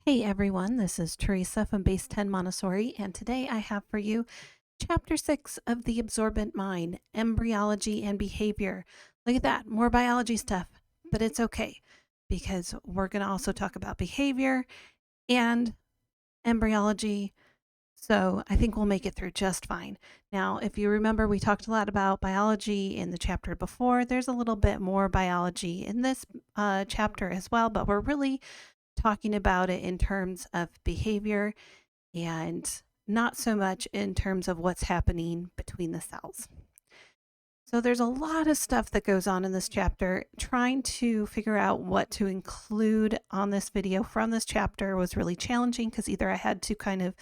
Hey everyone, this is Teresa from Base 10 Montessori, and today I have for you Chapter 6 of the Absorbent Mind, Embryology and Behavior. Look at that, more biology stuff, but it's okay because we're going to also talk about behavior and embryology, so I think we'll make it through just fine. Now, if you remember, we talked a lot about biology in the chapter before. There's a little bit more biology in this chapter as well, but we're really talking about it in terms of behavior and not so much in terms of what's happening between the cells. So there's a lot of stuff that goes on in this chapter. Trying to figure out what to include on this video from this chapter was really challenging because either I had to kind of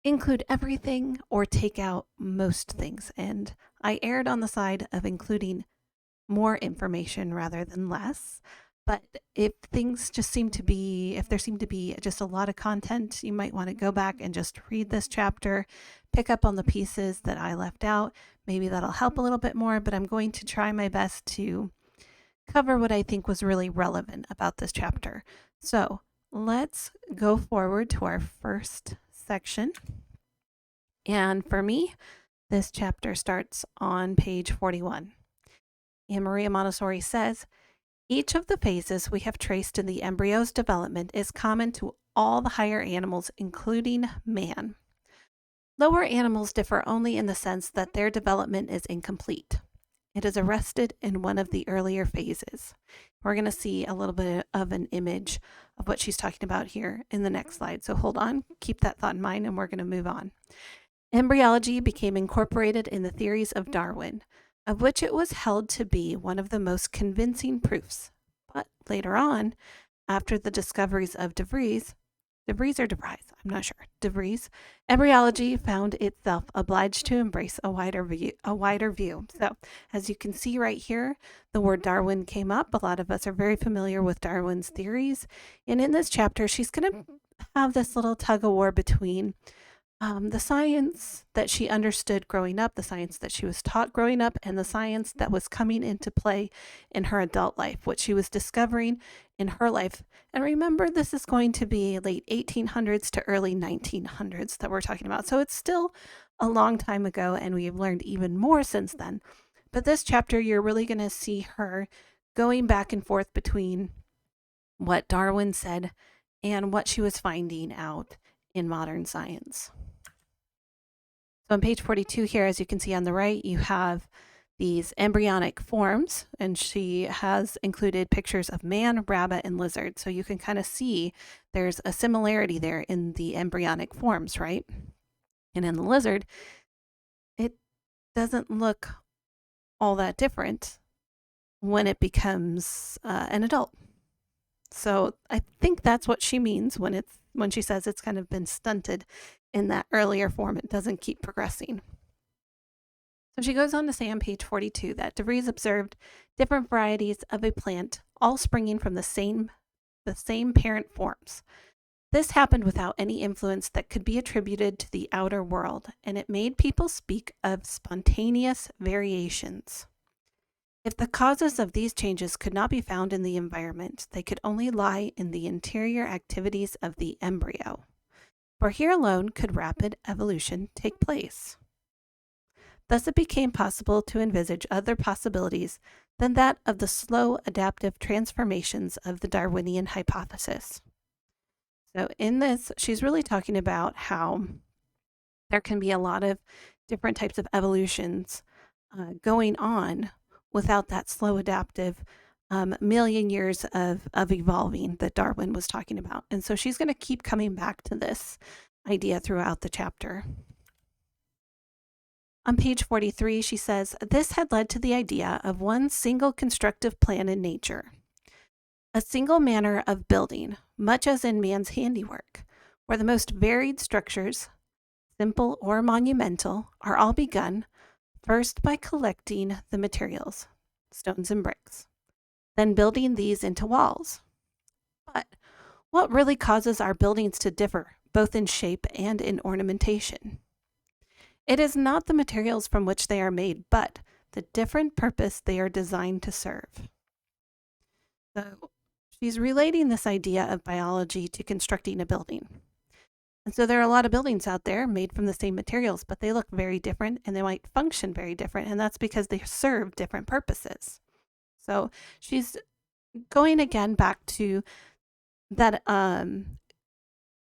include everything or take out most things. And I erred on the side of including more information rather than less. But if there seemed to be just a lot of content, you might want to go back and just read this chapter, pick up on the pieces that I left out. Maybe that'll help a little bit more, but I'm going to try my best to cover what I think was really relevant about this chapter. So let's go forward to our first section. And for me, this chapter starts on page 41. And Maria Montessori says, each of the phases we have traced in the embryo's development is common to all the higher animals, including man. Lower animals differ only in the sense that their development is incomplete. It is arrested in one of the earlier phases. We're going to see a little bit of an image of what she's talking about here in the next slide. So hold on, keep that thought in mind, and we're going to move on. Embryology became incorporated in the theories of Darwin, of which it was held to be one of the most convincing proofs. But later on, after the discoveries of De Vries, embryology found itself obliged to embrace a wider view. So, as you can see right here, the word Darwin came up. A lot of us are very familiar with Darwin's theories. And in this chapter, she's going to have this little tug of war between the science that she understood growing up, the science that she was taught growing up, and the science that was coming into play in her adult life, what she was discovering in her life. And remember, this is going to be late 1800s to early 1900s that we're talking about. So it's still a long time ago, and we've learned even more since then. But this chapter, you're really going to see her going back and forth between what Darwin said and what she was finding out in modern science. So on page 42 here, as you can see on the right, you have these embryonic forms, and she has included pictures of man, rabbit, and lizard. So you can kind of see there's a similarity there in the embryonic forms, right? And in the lizard, it doesn't look all that different when it becomes an adult. So I think that's what she means when she says it's kind of been stunted in that earlier form. It doesn't keep progressing. So she goes on to say on page 42 that De Vries observed different varieties of a plant, all springing from the same parent forms. This happened without any influence that could be attributed to the outer world, and it made people speak of spontaneous variations. If the causes of these changes could not be found in the environment, they could only lie in the interior activities of the embryo. For here alone could rapid evolution take place. Thus it became possible to envisage other possibilities than that of the slow adaptive transformations of the Darwinian hypothesis. So in this, she's really talking about how there can be a lot of different types of evolutions going on without that slow adaptive million years of evolving that Darwin was talking about. And so she's going to keep coming back to this idea throughout the chapter. On page 43, she says, this had led to the idea of one single constructive plan in nature, a single manner of building, much as in man's handiwork, where the most varied structures, simple or monumental, are all begun first by collecting the materials, stones and bricks, then building these into walls. But what really causes our buildings to differ, both in shape and in ornamentation? It is not the materials from which they are made, but the different purpose they are designed to serve. So she's relating this idea of biology to constructing a building. And so there are a lot of buildings out there made from the same materials, but they look very different and they might function very different. And that's because they serve different purposes. So she's going again back to that,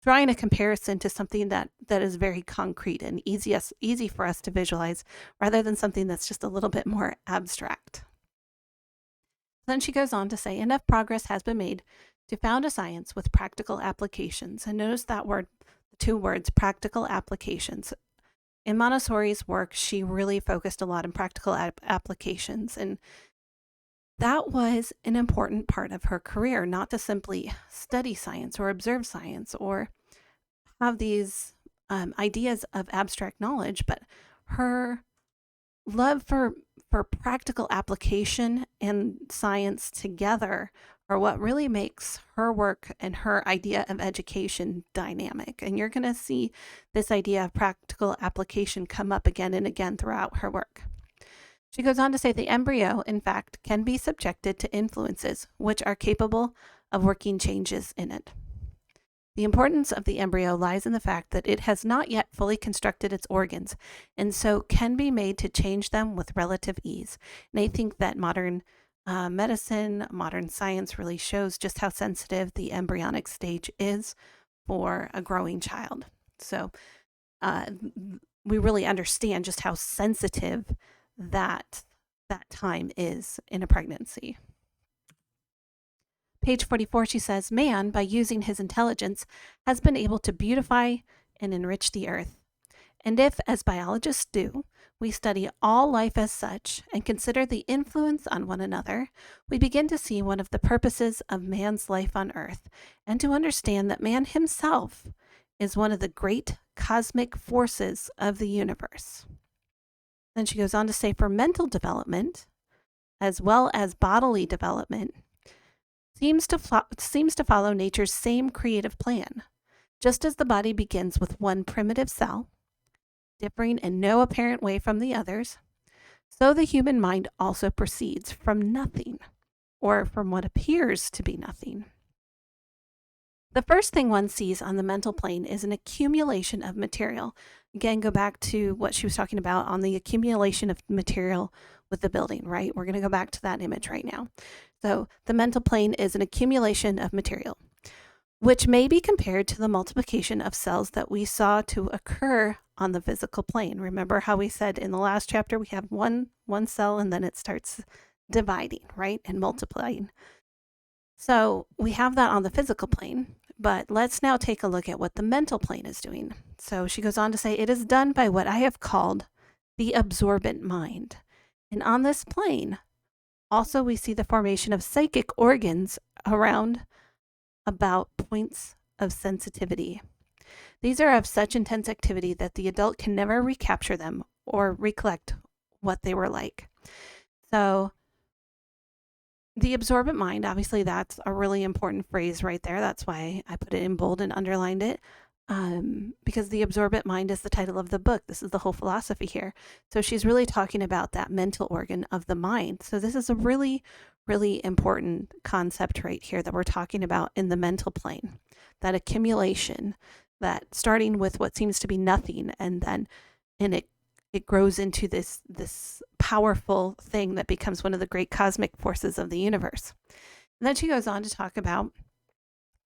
drawing a comparison to something that is very concrete and easy for us to visualize, rather than something that's just a little bit more abstract. Then she goes on to say, enough progress has been made to found a science with practical applications. And notice that word, the two words, practical applications. In Montessori's work, she really focused a lot on practical applications. And that was an important part of her career, not to simply study science or observe science or have these ideas of abstract knowledge, but her love for practical application and science together are what really makes her work and her idea of education dynamic. And you're going to see this idea of practical application come up again and again throughout her work. She goes on to say the embryo, in fact, can be subjected to influences which are capable of working changes in it. The importance of the embryo lies in the fact that it has not yet fully constructed its organs, and so can be made to change them with relative ease. And I think that modern medicine, modern science really shows just how sensitive the embryonic stage is for a growing child. So we really understand just how sensitive that time is in a pregnancy. Page 44, she says, man, by using his intelligence, has been able to beautify and enrich the earth. And if, as biologists do, we study all life as such and consider the influence on one another, we begin to see one of the purposes of man's life on earth, and to understand that man himself is one of the great cosmic forces of the universe. Then she goes on to say, for mental development, as well as bodily development, seems to follow nature's same creative plan. Just as the body begins with one primitive cell, differing in no apparent way from the others, so the human mind also proceeds from nothing, or from what appears to be nothing. The first thing one sees on the mental plane is an accumulation of material. Again, go back to what she was talking about on the accumulation of material with the building, right? We're going to go back to that image right now. So the mental plane is an accumulation of material, which may be compared to the multiplication of cells that we saw to occur on the physical plane. Remember how we said in the last chapter we have one cell and then it starts dividing, right, and multiplying. So we have that on the physical plane, but let's now take a look at what the mental plane is doing. So she goes on to say, it is done by what I have called the absorbent mind. And on this plane, also we see the formation of psychic organs around about points of sensitivity. These are of such intense activity that the adult can never recapture them or recollect what they were like. So the absorbent mind, obviously that's a really important phrase right there. That's why I put it in bold and underlined it, because the absorbent mind is the title of the book. This is the whole philosophy here. So she's really talking about that mental organ of the mind. So this is a really, really important concept right here that we're talking about in the mental plane, that accumulation, that starting with what seems to be nothing, and then it grows into this powerful thing that becomes one of the great cosmic forces of the universe. And then she goes on to talk about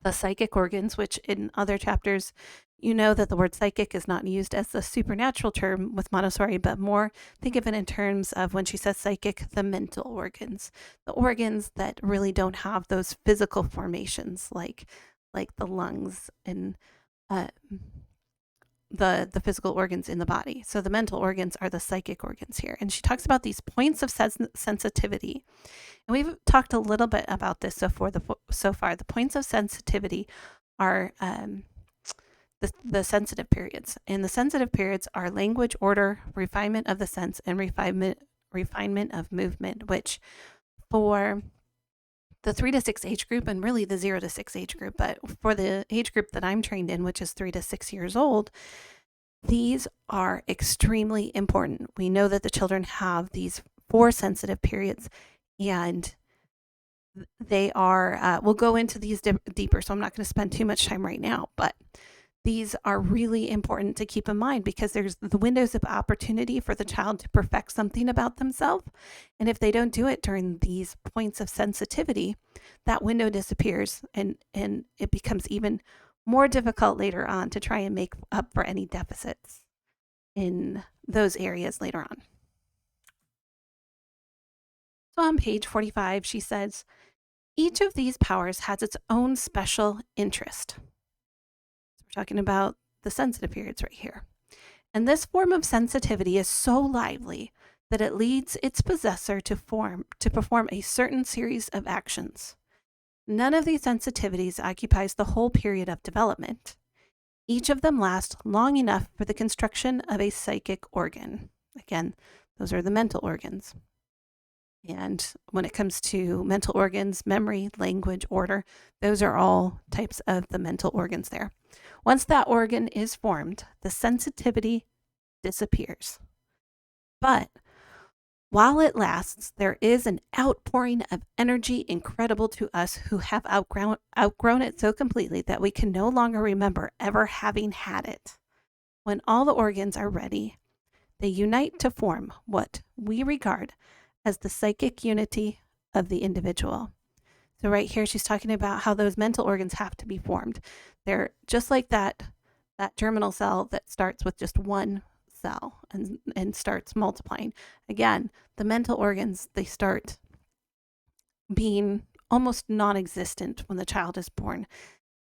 the psychic organs, which in other chapters, you know that the word psychic is not used as the supernatural term with Montessori, but more think of it in terms of when she says psychic, the mental organs, the organs that really don't have those physical formations like the lungs and the physical organs in the body. So the mental organs are the psychic organs here. And she talks about these points of sensitivity. And we've talked a little bit about this so far. The points of sensitivity are the sensitive periods. And the sensitive periods are language, order, refinement of the sense, and refinement of movement, which for the 3 to 6 age group, and really the 0 to 6 age group, but for the age group that I'm trained in, which is 3 to 6 years old, these are extremely important. We know that the children have these 4 sensitive periods, and They are, we'll go into these deeper, so I'm not going to spend too much time right now, but these are really important to keep in mind because there's the windows of opportunity for the child to perfect something about themselves. And if they don't do it during these points of sensitivity, that window disappears and it becomes even more difficult later on to try and make up for any deficits in those areas later on. So on page 45, she says, each of these powers has its own special interest. So we're talking about the sensitive periods right here. And this form of sensitivity is so lively that it leads its possessor to perform a certain series of actions. None of these sensitivities occupies the whole period of development. Each of them lasts long enough for the construction of a psychic organ. Again, those are the mental organs. And when it comes to mental organs, memory, language, order, those are all types of the mental organs there. Once that organ is formed, the sensitivity disappears. But while it lasts, there is an outpouring of energy incredible to us who have outgrown it so completely that we can no longer remember ever having had it. When all the organs are ready, they unite to form what we regard as the psychic unity of the individual. So right here, she's talking about how those mental organs have to be formed. They're just like that germinal cell that starts with just one cell and starts multiplying. Again, the mental organs, they start being almost non-existent when the child is born.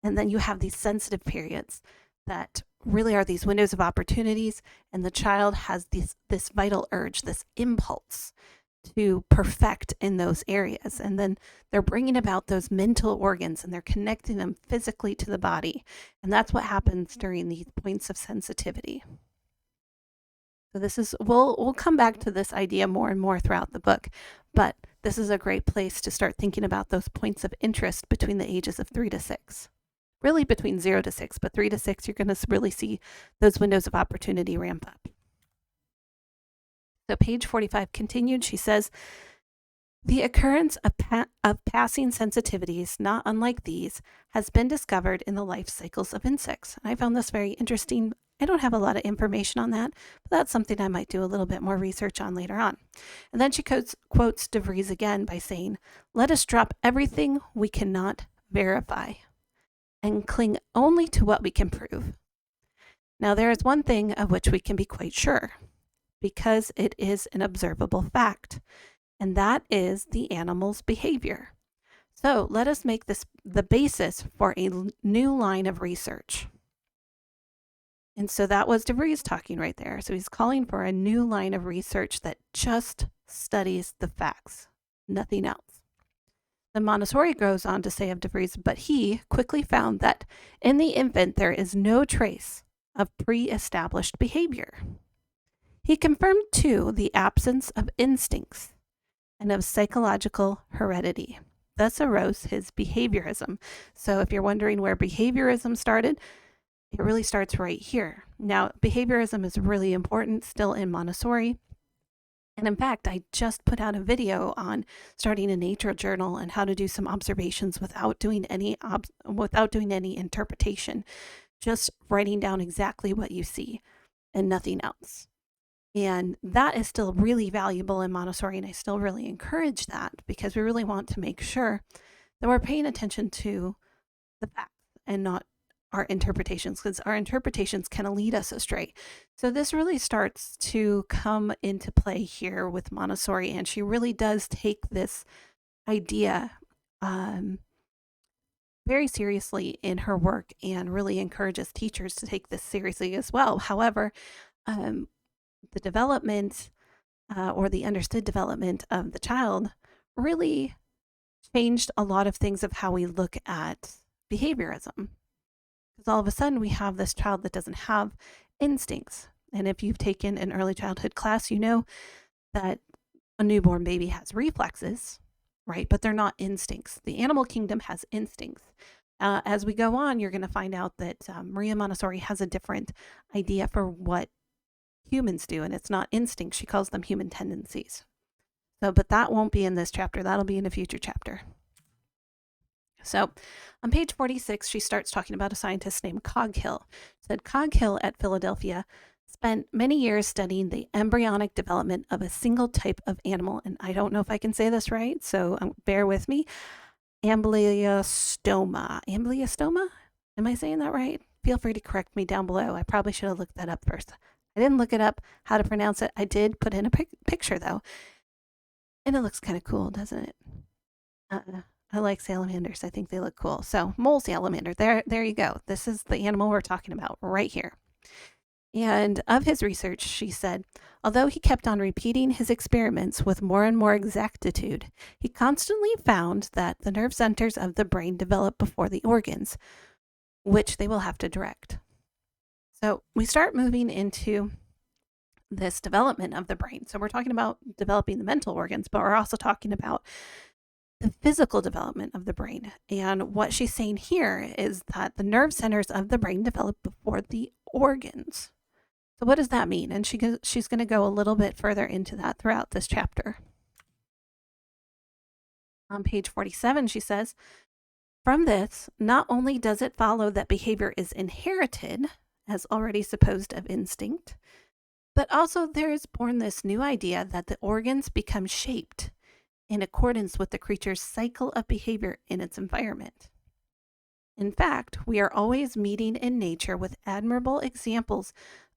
And then you have these sensitive periods that really are these windows of opportunities, and the child has this vital urge, this impulse to perfect in those areas. And then they're bringing about those mental organs and they're connecting them physically to the body. And that's what happens during these points of sensitivity. So this is, we'll come back to this idea more and more throughout the book, but this is a great place to start thinking about those points of interest between the ages of 3 to 6. Really between 0 to 6, but 3 to 6, you're going to really see those windows of opportunity ramp up. So page 45 continued, she says, the occurrence of passing sensitivities, not unlike these, has been discovered in the life cycles of insects. And I found this very interesting. I don't have a lot of information on that, but that's something I might do a little bit more research on later on. And then she quotes De Vries again by saying, let us drop everything we cannot verify and cling only to what we can prove. Now, there is one thing of which we can be quite sure, because it is an observable fact, and that is the animal's behavior. So let us make this the basis for a new line of research. And so that was De Vries talking right there. So he's calling for a new line of research that just studies the facts, nothing else. Then Montessori goes on to say of De Vries, but he quickly found that in the infant there is no trace of pre-established behavior. He confirmed, too, the absence of instincts and of psychological heredity. Thus arose his behaviorism. So if you're wondering where behaviorism started, it really starts right here. Now, behaviorism is really important still in Montessori. And in fact, I just put out a video on starting a nature journal and how to do some observations without doing any interpretation, just writing down exactly what you see and nothing else. And that is still really valuable in Montessori, and I still really encourage that because we really want to make sure that we're paying attention to the facts and not our interpretations, because our interpretations can lead us astray. So this really starts to come into play here with Montessori, and she really does take this idea very seriously in her work and really encourages teachers to take this seriously as well. However, the development or the understood development of the child really changed a lot of things of how we look at behaviorism. Because all of a sudden we have this child that doesn't have instincts. And if you've taken an early childhood class, you know that a newborn baby has reflexes, right? But they're not instincts. The animal kingdom has instincts. As we go on, you're going to find out that Maria Montessori has a different idea for what humans do, and it's not instinct. She calls them human tendencies. So, but that won't be in this chapter. That'll be in a future chapter. So on page 46, she starts talking about a scientist named Coghill. She said Coghill at Philadelphia spent many years studying the embryonic development of a single type of animal. And I don't know if I can say this right, so bear with me. Amblyostoma. Amblyostoma? Am I saying that right? Feel free to correct me down below. I probably should have looked that up first. I didn't look it up how to pronounce it. I did put in a picture though. And it looks kind of cool, doesn't it? I like salamanders. I think they look cool. So mole salamander. There you go. This is the animal we're talking about right here. And of his research, she said, although he kept on repeating his experiments with more and more exactitude, he constantly found that the nerve centers of the brain develop before the organs, which they will have to direct. So we start moving into this development of the brain. So we're talking about developing the mental organs, but we're also talking about the physical development of the brain. And what she's saying here is that the nerve centers of the brain develop before the organs. So what does that mean? And she's going to go a little bit further into that throughout this chapter. On page 47, she says, from this, not only does it follow that behavior is inherited, as already supposed of instinct, but also there is born this new idea that the organs become shaped in accordance with the creature's cycle of behavior in its environment. In fact, we are always meeting in nature with admirable examples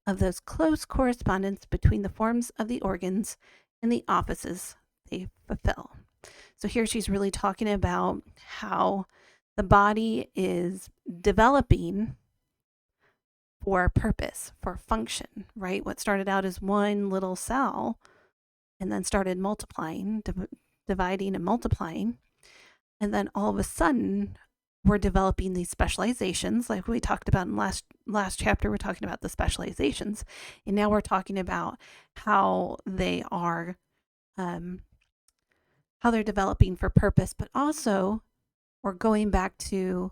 of those close correspondence between the forms of the organs and the offices they fulfill. So here she's really talking about how the body is developing for purpose, for function, right? What started out as one little cell and then started multiplying, dividing and multiplying. And then all of a sudden, we're developing these specializations, like we talked about in last chapter. We're talking about the specializations, and now we're talking about how they are, how they're developing for purpose, but also we're going back to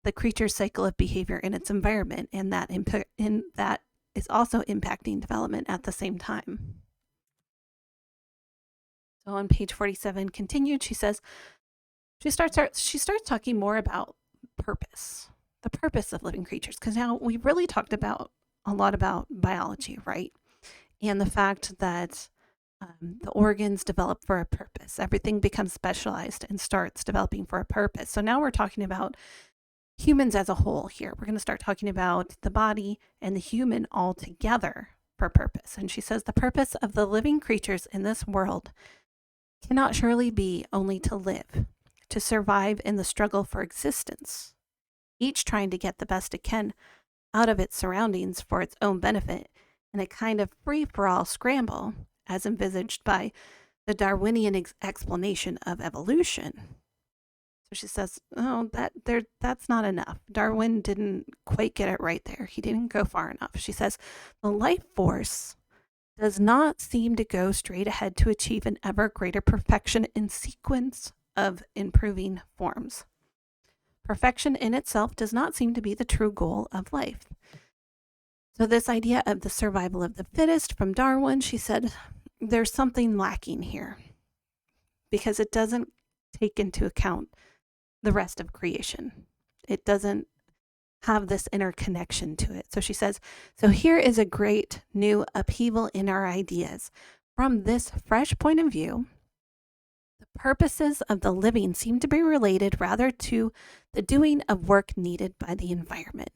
the creature's cycle of behavior in its environment, and that is also impacting development at the same time. So on page 47, continued, she says, she starts talking more about purpose, the purpose of living creatures, because now we really talked about a lot about biology, right? And the fact that the organs develop for a purpose. Everything becomes specialized and starts developing for a purpose. So now we're talking about humans as a whole here. We're going to start talking about the body and the human all together for purpose. And she says the purpose of the living creatures in this world cannot surely be only to live, to survive in the struggle for existence, each trying to get the best it can out of its surroundings for its own benefit in a kind of free-for-all scramble as envisaged by the Darwinian explanation of evolution. So she says, oh, that's not enough. Darwin didn't quite get it right there. He didn't go far enough. She says, the life force does not seem to go straight ahead to achieve an ever greater perfection in sequence of improving forms. Perfection in itself does not seem to be the true goal of life. So this idea of the survival of the fittest from Darwin, she said, there's something lacking here because it doesn't take into account the rest of creation. It doesn't have this interconnection to it. So she says, so here is a great new upheaval in our ideas. From this fresh point of view, the purposes of the living seem to be related rather to the doing of work needed by the environment.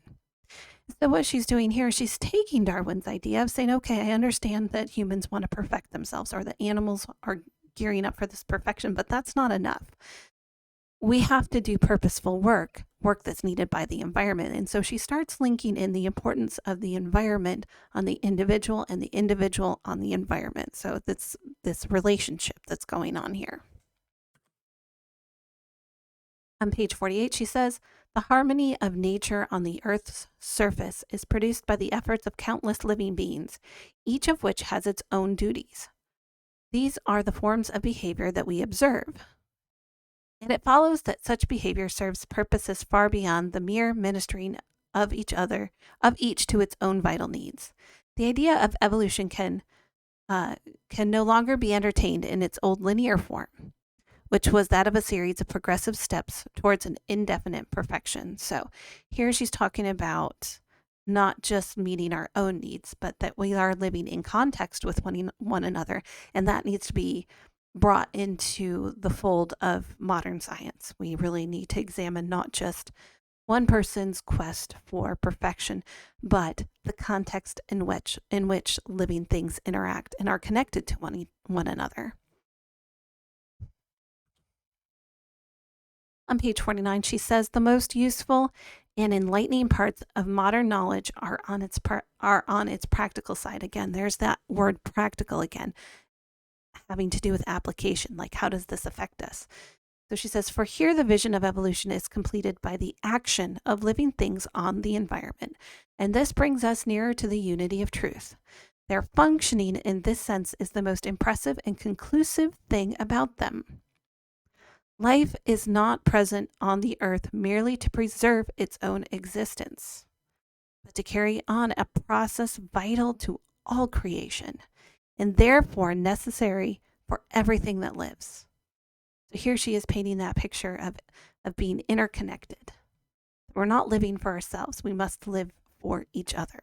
So what she's doing here, she's taking Darwin's idea of saying, okay, I understand that humans want to perfect themselves or that animals are gearing up for this perfection, but that's not enough. We have to do purposeful work that's needed by the environment. And so she starts linking in the importance of the environment on the individual and the individual on the environment. So that's this relationship that's going on here. On page 48, she says, the harmony of nature on the Earth's surface is produced by the efforts of countless living beings, each of which has its own duties. These are the forms of behavior that we observe. And it follows that such behavior serves purposes far beyond the mere ministering of each to its own vital needs. The idea of evolution can no longer be entertained in its old linear form. which was that of a series of progressive steps towards an indefinite perfection. So here she's talking about not just meeting our own needs, but that we are living in context with one another, and that needs to be brought into the fold of modern science. We really need to examine not just one person's quest for perfection, but the context in which living things interact and are connected to one another. On page 49, she says the most useful and enlightening parts of modern knowledge are on its practical side. Again, there's that word practical again, having to do with application, like how does this affect us? So she says, for here the vision of evolution is completed by the action of living things on the environment, and this brings us nearer to the unity of truth. Their functioning in this sense is the most impressive and conclusive thing about them. Life is not present on the earth merely to preserve its own existence, but to carry on a process vital to all creation, and therefore necessary for everything that lives. So here she is painting that picture of being interconnected. We're not living for ourselves. We must live for each other.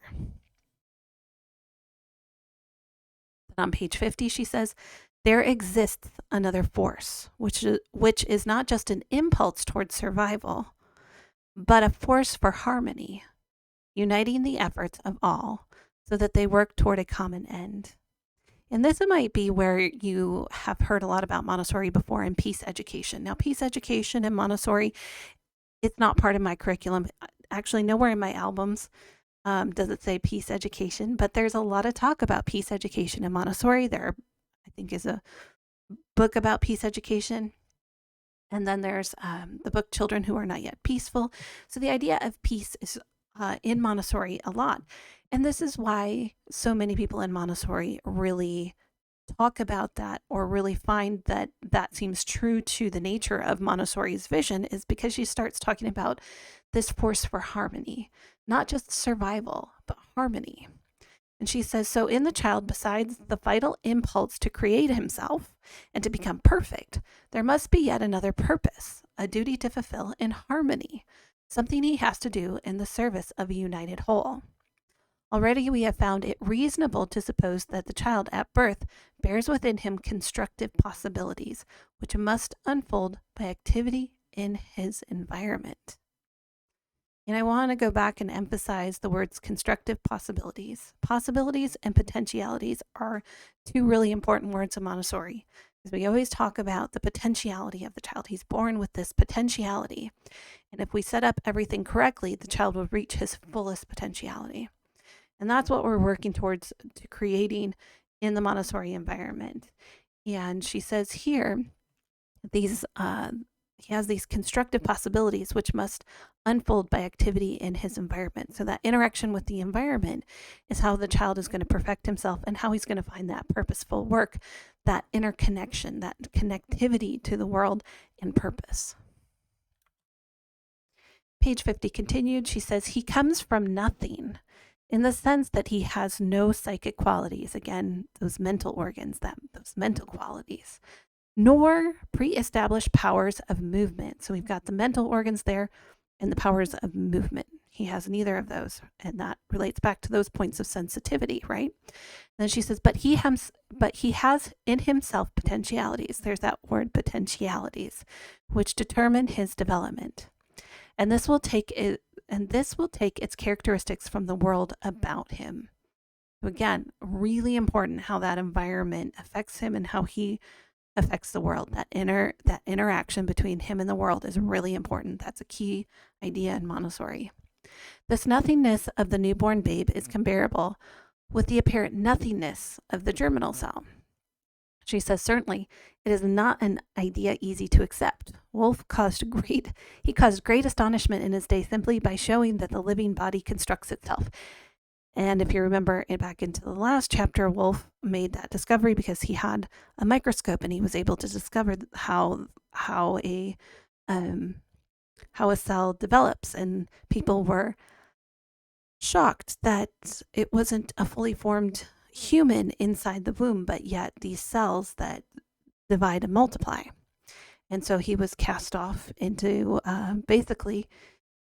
And on page 50, she says, there exists another force, which is not just an impulse towards survival, but a force for harmony, uniting the efforts of all so that they work toward a common end. And this might be where you have heard a lot about Montessori before in peace education. Now, peace education and Montessori, it's not part of my curriculum. Actually, nowhere in my albums does it say peace education, but there's a lot of talk about peace education in Montessori. There, I think, is a book about peace education. And then there's the book Children Who Are Not Yet Peaceful. So the idea of peace is in Montessori a lot. And this is why so many people in Montessori really talk about that, or really find that that seems true to the nature of Montessori's vision, is because she starts talking about this force for harmony, not just survival, but harmony. And she says, so in the child, besides the vital impulse to create himself and to become perfect, there must be yet another purpose, a duty to fulfill in harmony, something he has to do in the service of a united whole. Already we have found it reasonable to suppose that the child at birth bears within him constructive possibilities, which must unfold by activity in his environment. And I want to go back and emphasize the words constructive possibilities. Possibilities and potentialities are two really important words in Montessori, because we always talk about the potentiality of the child. He's born with this potentiality. And if we set up everything correctly, the child will reach his fullest potentiality. And that's what we're working towards to creating in the Montessori environment. And she says here, he has these constructive possibilities which must unfold by activity in his environment. So that interaction with the environment is how the child is going to perfect himself and how he's going to find that purposeful work, that interconnection, that connectivity to the world and purpose. Page 50 continued, she says, he comes from nothing, in the sense that he has no psychic qualities, again, those mental organs, those mental qualities, nor pre-established powers of movement. So we've got the mental organs there and the powers of movement. He has neither of those, and that relates back to those points of sensitivity, right? And then she says, but he has in himself potentialities. There's that word potentialities, which determine his development. And this will take its characteristics from the world about him. So again, really important how that environment affects him and how he affects the world. That interaction between him and the world is really important. That's a key idea in Montessori. This nothingness of the newborn babe is comparable with the apparent nothingness of the germinal cell. She says, certainly, it is not an idea easy to accept. Wolff caused great astonishment in his day simply by showing that the living body constructs itself. And if you remember back into the last chapter, Wolff made that discovery because he had a microscope and he was able to discover how a cell develops. And people were shocked that it wasn't a fully formed human inside the womb, but yet these cells that divide and multiply. And so he was cast off into basically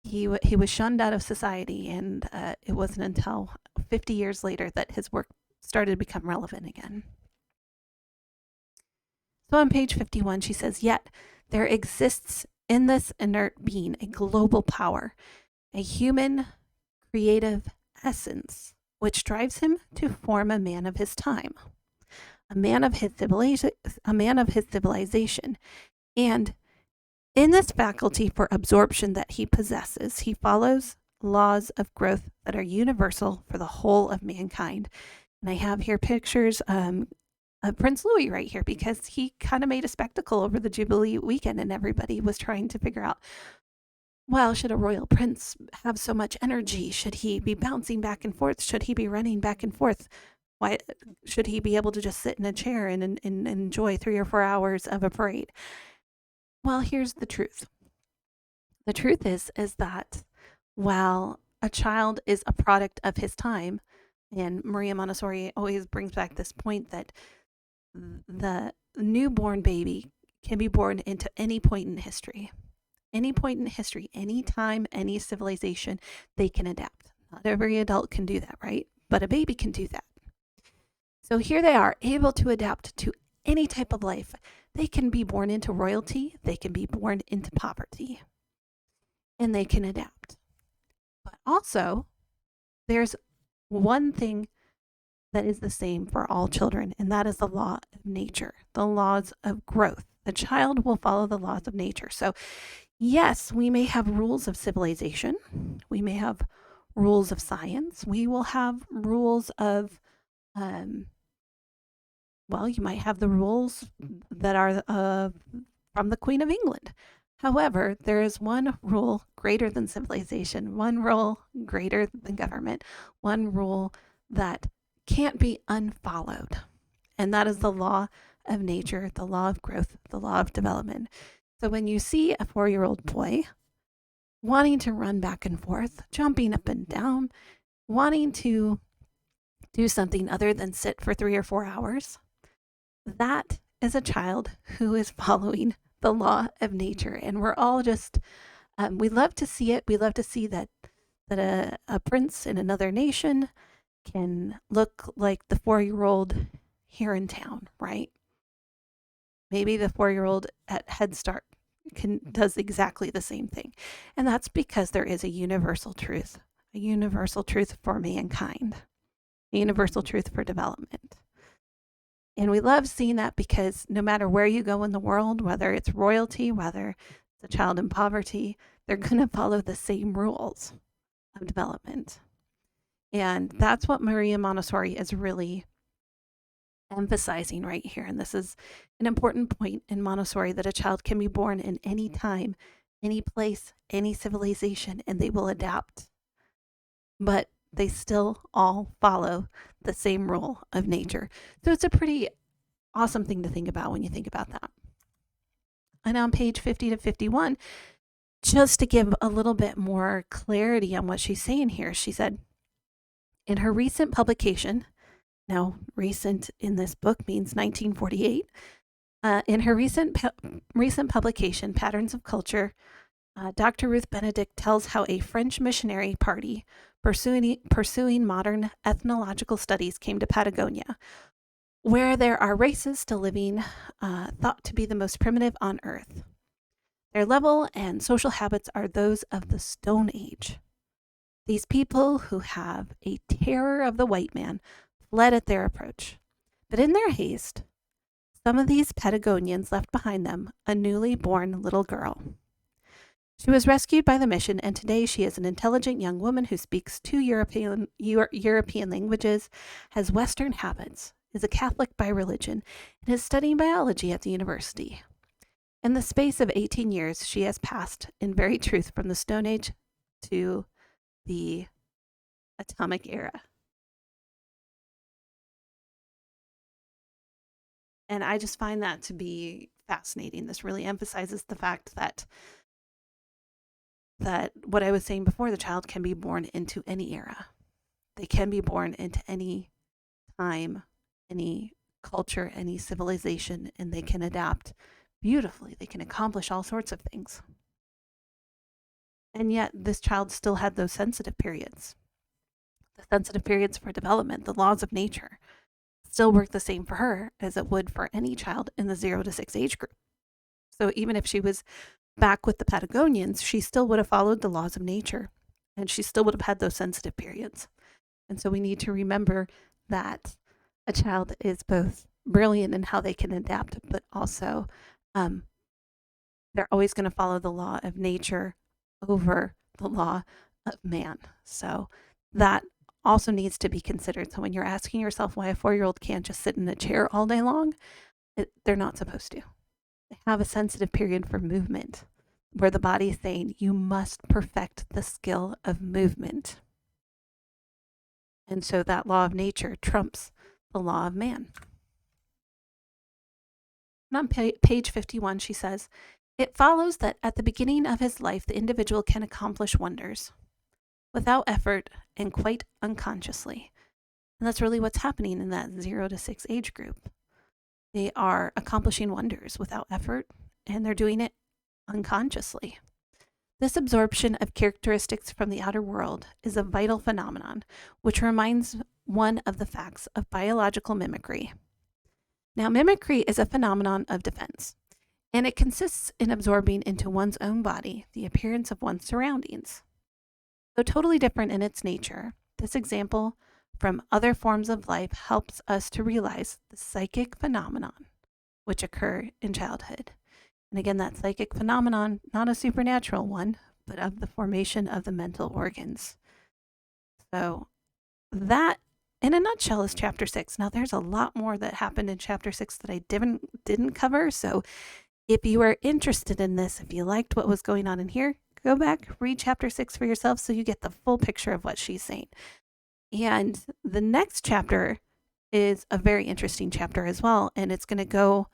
he was shunned out of society, and it wasn't until 50 years later that his work started to become relevant again. So on page 51, she says, "Yet there exists in this inert being a global power, a human creative essence, which drives him to form a man of his time, a man of his civilization. And in this faculty for absorption that he possesses, he follows laws of growth that are universal for the whole of mankind." And I have here pictures of Prince Louis right here, because he kind of made a spectacle over the Jubilee weekend, and everybody was trying to figure out, well, should a royal prince have so much energy? Should he be bouncing back and forth? Should he be running back and forth? Why should he be able to just sit in a chair and enjoy 3 or 4 hours of a parade? Well, here's the truth. The truth is that while a child is a product of his time, and Maria Montessori always brings back this point that the newborn baby can be born into any point in history. Any point in history, any time, any civilization, they can adapt. Not every adult can do that, right? But a baby can do that. So here they are, able to adapt to any type of life. They can be born into royalty, they can be born into poverty, and they can adapt. But also, there's one thing that is the same for all children, and that is the law of nature, the laws of growth. The child will follow the laws of nature. So yes, we may have rules of civilization. We may have rules of science. We will have rules of, well, you might have the rules that are from the Queen of England. However, there is one rule greater than civilization, one rule greater than government, one rule that can't be unfollowed. And that is the law of nature, the law of growth, the law of development. So when you see a 4-year-old boy wanting to run back and forth, jumping up and down, wanting to do something other than sit for 3 or 4 hours, that is a child who is following the law of nature. And we're all just, we love to see it. We love to see that a prince in another nation can look like the 4-year-old here in town, right? Maybe the 4-year-old at Head Start does exactly the same thing. And that's because there is a universal truth for mankind, a universal truth for development. And we love seeing that, because no matter where you go in the world, whether it's royalty, whether it's a child in poverty, they're going to follow the same rules of development. And that's what Maria Montessori is really emphasizing right here. And this is an important point in Montessori, that a child can be born in any time, any place, any civilization, and they will adapt. But they still all follow the same rule of nature. So it's a pretty awesome thing to think about when you think about that. And on page 50 to 51, just to give a little bit more clarity on what she's saying here, she said, in her recent publication, now recent in this book means 1948, in her recent publication, Patterns of Culture, Dr. Ruth Benedict tells how a French missionary party pursuing modern ethnological studies came to Patagonia, where there are races still living, thought to be the most primitive on Earth. Their level and social habits are those of the Stone Age. These people, who have a terror of the white man, fled at their approach. But in their haste, some of these Patagonians left behind them a newly born little girl. She was rescued by the mission, and today she is an intelligent young woman who speaks 2 European languages, has Western habits, is a Catholic by religion, and is studying biology at the university. In the space of 18 years, she has passed, in very truth, from the Stone Age to the atomic era. And I just find that to be fascinating. This really emphasizes the fact that what I was saying before, the child can be born into any era. They can be born into any time, any culture, any civilization, and they can adapt beautifully. They can accomplish all sorts of things. And yet, this child still had those sensitive periods. The sensitive periods for development, the laws of nature, still work the same for her as it would for any child in the 0 to 6 age group. So even if she was back with the Patagonians, she still would have followed the laws of nature and she still would have had those sensitive periods. And so we need to remember that a child is both brilliant in how they can adapt, but also they're always going to follow the law of nature over the law of man. So that also needs to be considered. So when you're asking yourself why a 4-year-old can't just sit in a chair all day long, they're not supposed to. They have a sensitive period for movement where the body is saying you must perfect the skill of movement. And so that law of nature trumps the law of man. And on page 51, she says, it follows that at the beginning of his life, the individual can accomplish wonders without effort and quite unconsciously. And that's really what's happening in that 0 to 6 age group. They are accomplishing wonders without effort, and they're doing it unconsciously. This absorption of characteristics from the outer world is a vital phenomenon, which reminds one of the facts of biological mimicry. Now, mimicry is a phenomenon of defense, and it consists in absorbing into one's own body the appearance of one's surroundings. Though totally different in its nature, this example from other forms of life helps us to realize the psychic phenomenon which occur in childhood. And again, that psychic phenomenon, not a supernatural one, but of the formation of the mental organs. So that, in a nutshell, is chapter 6. Now, there's a lot more that happened in chapter 6 that I didn't cover. So if you are interested in this, if you liked what was going on in here, go back, read chapter 6 for yourself so you get the full picture of what she's saying. And the next chapter is a very interesting chapter as well. And it's going to go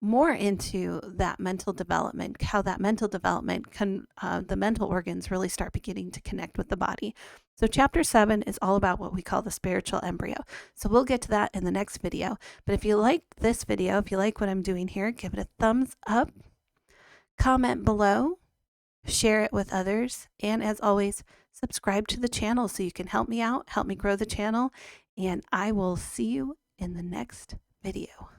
more into that mental development, how that mental development can, the mental organs really start beginning to connect with the body. So chapter 7 is all about what we call the spiritual embryo. So we'll get to that in the next video. But if you like this video, if you like what I'm doing here, give it a thumbs up, comment below, share it with others, and as always, subscribe to the channel so you can help me out, help me grow the channel, and I will see you in the next video.